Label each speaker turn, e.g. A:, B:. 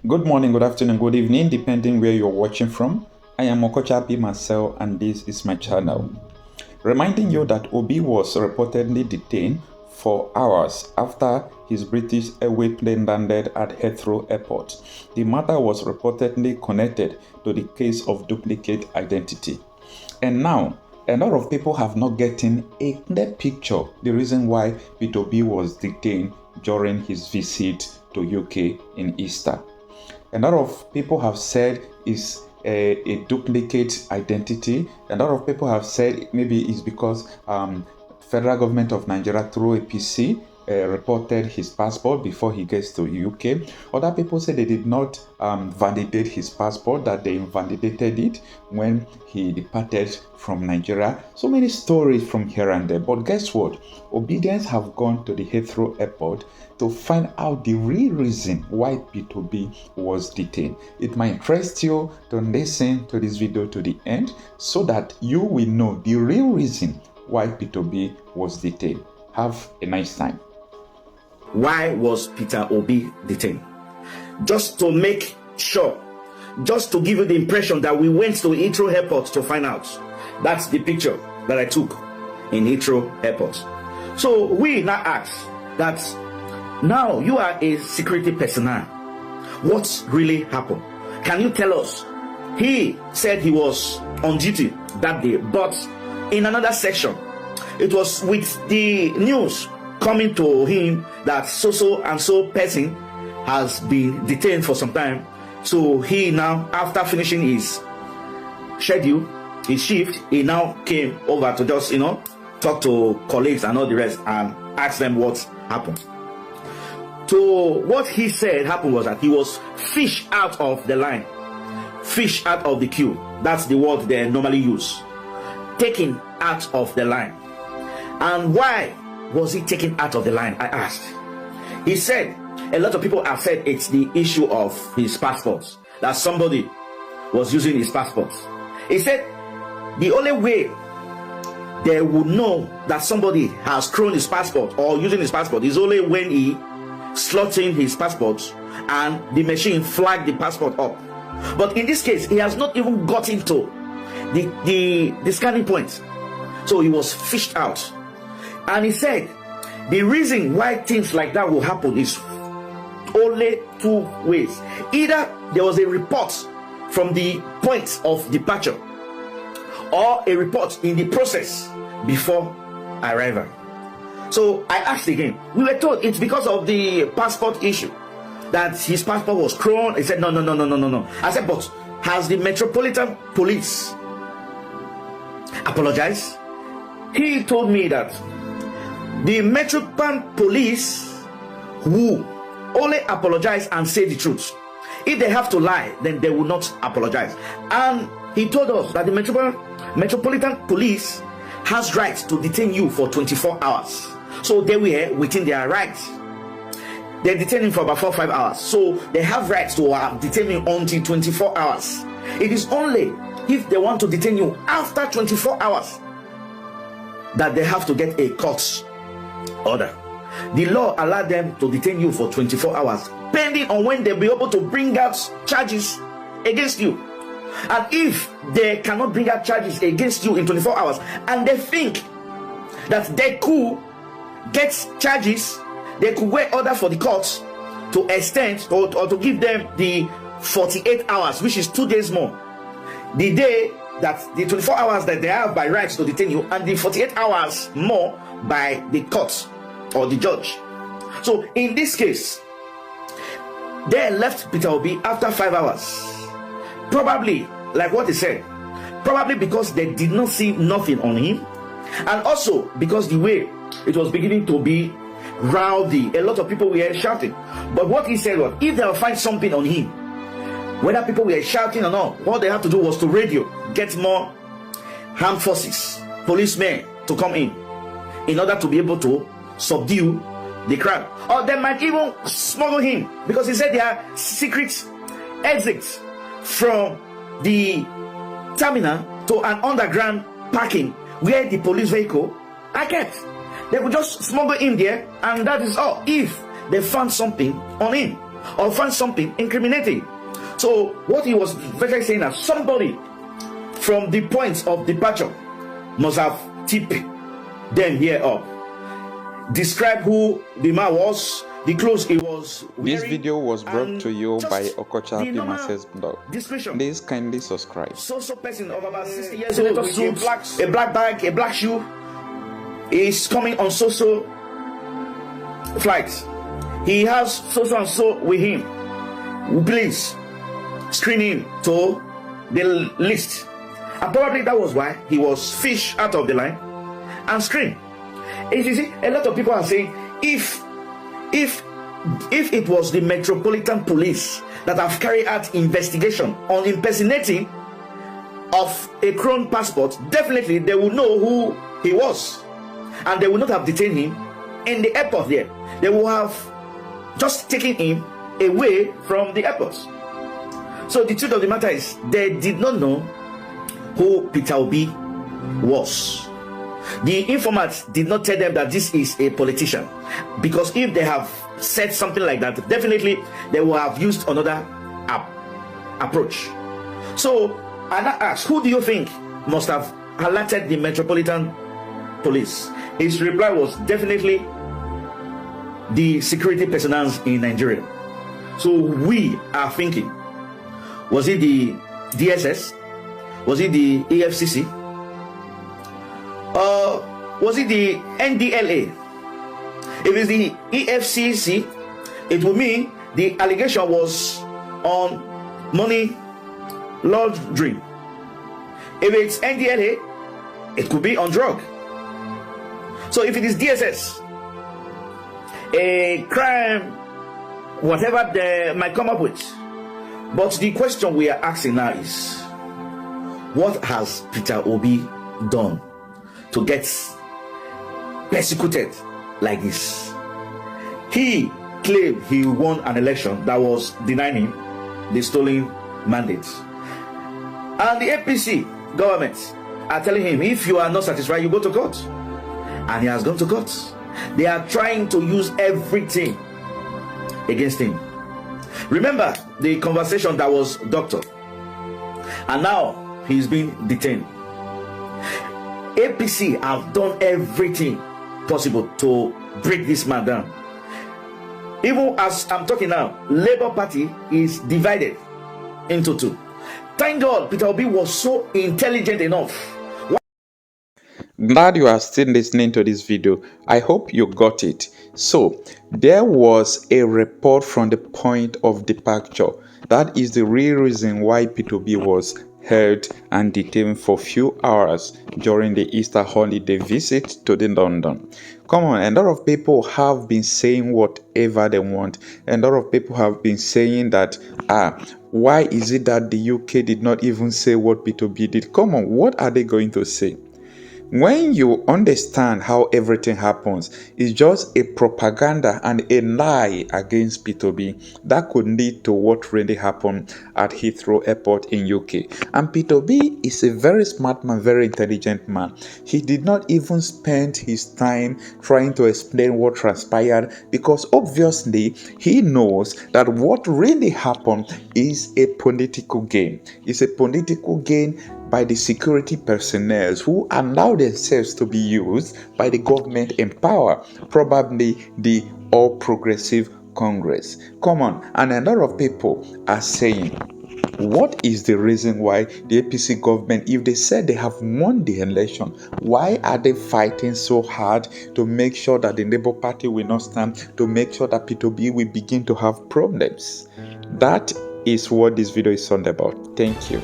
A: Good morning, good afternoon, good evening, depending where you're watching from. I am Okochapi Marcel and this is my channel. Reminding you that Obi was reportedly detained for hours after his British Airways plane landed at Heathrow Airport. The matter was reportedly connected to the case of duplicate identity. And now, a lot of people have not gotten a clear picture the reason why Peter Obi was detained during his visit to UK in Easter. A lot of people have said it's a duplicate identity. A lot of people have said maybe it's because federal government of Nigeria through APC reported his passport before he gets to UK. Other people say they did not validate his passport, that they invalidated it when he departed from Nigeria. So many stories from here and there. But guess what? OBIdients have gone to the Heathrow Airport to find out the real reason why Peter Obi was detained. It might interest you to listen to this video to the end so that you will know the real reason why Peter Obi was detained. Have a nice time.
B: Why was Peter Obi detained? Just to make sure, just to give you the impression that we went to Heathrow Airport to find out. That's the picture that I took in Heathrow Airport. So we now ask that now you are a security personnel. What really happened? Can you tell us? He said he was on duty that day, but in another section, it was with the news coming to him that so and so person has been detained for some time. So he now, after finishing his schedule, his shift, he now came over to just, talk to colleagues and all the rest and ask them what happened. So what he said happened was that he was fished out of the line, fished out of the queue. That's the word they normally use. Taken out of the line. And why was he taken out of the line? I asked. He said, a lot of people have said it's the issue of his passport, that somebody was using his passport. He said the only way they would know that somebody has thrown his passport or using his passport is only when he slots in his passport and the machine flagged the passport up. But in this case, he has not even got into the scanning point. So he was fished out. And he said the reason why things like that will happen is only two ways. Either there was a report from the point of departure or a report in the process before arrival. So I asked again. We were told it's because of the passport issue that his passport was thrown. He said, no. I said, but has the Metropolitan Police apologized? He told me that the Metropolitan Police who only apologize and say the truth. If they have to lie, then they will not apologize. And he told us that the Metropolitan Police has rights to detain you for 24 hours. So they were within their rights. They detain him for about 4 or 5 hours. So they have rights to detain him until 24 hours. It is only if they want to detain you after 24 hours that they have to get a court order. The law allowed them to detain you for 24 hours, pending on when they'll be able to bring out charges against you. And if they cannot bring out charges against you in 24 hours, and they think that they could get charges, they could wait order for the courts to extend or to give them the 48 hours, which is 2 days more. The day that the 24 hours that they have by rights to detain you, and the 48 hours more by the court or the judge. So in this case, they left Peter Obi after 5 hours. Probably, like what he said, probably because they did not see nothing on him, and also because the way it was beginning to be rowdy, a lot of people were shouting. But what he said was, if they'll find something on him, whether people were shouting or not, what they have to do was to radio, get more armed forces, policemen to come in order to be able to subdue the crowd. Or they might even smuggle him, because he said there are secret exits from the terminal to an underground parking where the police vehicle are kept. They would just smuggle him there, and that is all, if they found something on him. or find something incriminating. So what he was virtually saying that somebody from the point of departure must have tipped them here up. Describe who the man was, the clothes he was wearing.
A: This video was brought to you by Okocha Pima's blog. Please kindly subscribe.
B: So person of about 60 years old with a black bag, a black shoe, is coming on so flight. He has so and so with him. Please screen him to the list. And probably that was why he was fished out of the line and screened. You see, a lot of people are saying if it was the Metropolitan Police that have carried out investigation on impersonating of a Crown passport, definitely they would know who he was, and they would not have detained him in the airport there. They would have just taken him away from the airport. So the truth of the matter is, they did not know who Peter Obi was. The informant did not tell them that this is a politician, because if they have said something like that, definitely they will have used another approach. So Anna asked, who do you think must have alerted the Metropolitan Police? His reply was definitely the security personnel in Nigeria. So we are thinking, was it the DSS? Was it the EFCC? Was it the NDLA? If it's the EFCC, it would mean the allegation was on money laundering. If it's NDLA, it could be on drug. So if it is DSS, a crime, whatever they might come up with. But the question we are asking now is, what has Peter Obi done to get persecuted like this? He claimed he won an election that was denying him the stolen mandate, and the APC government are telling him, if you are not satisfied, you go to court. And he has gone to court. They are trying to use everything against him. Remember the conversation that was doctor, and now he's been detained. APC have done everything possible to break this man down. Even as I'm talking now, Labour Party is divided into two. Thank God Peter Obi was so intelligent enough.
A: Glad you are still listening to this video. I hope you got it. So there was a report from the point of departure. That is the real reason why Peter Obi was held and detained for few hours during the Easter holiday visit to the London. Come on, a lot of people have been saying whatever they want. A lot of people have been saying that, why is it that the UK did not even say what Peter Obi did? Come on, what are they going to say? When you understand how everything happens, it's just a propaganda and a lie against Peter Obi that could lead to what really happened at Heathrow Airport in UK. And Peter Obi is a very smart man, very intelligent man. He did not even spend his time trying to explain what transpired, because obviously he knows that what really happened is a political game. It's a political game by the security personnel who allow themselves to be used by the government in power, probably the All Progressive Congress. Come on, and a lot of people are saying, what is the reason why the APC government, if they said they have won the election, why are they fighting so hard to make sure that the Labour Party will not stand, to make sure that Peter Obi will begin to have problems? That is what this video is all about. Thank you.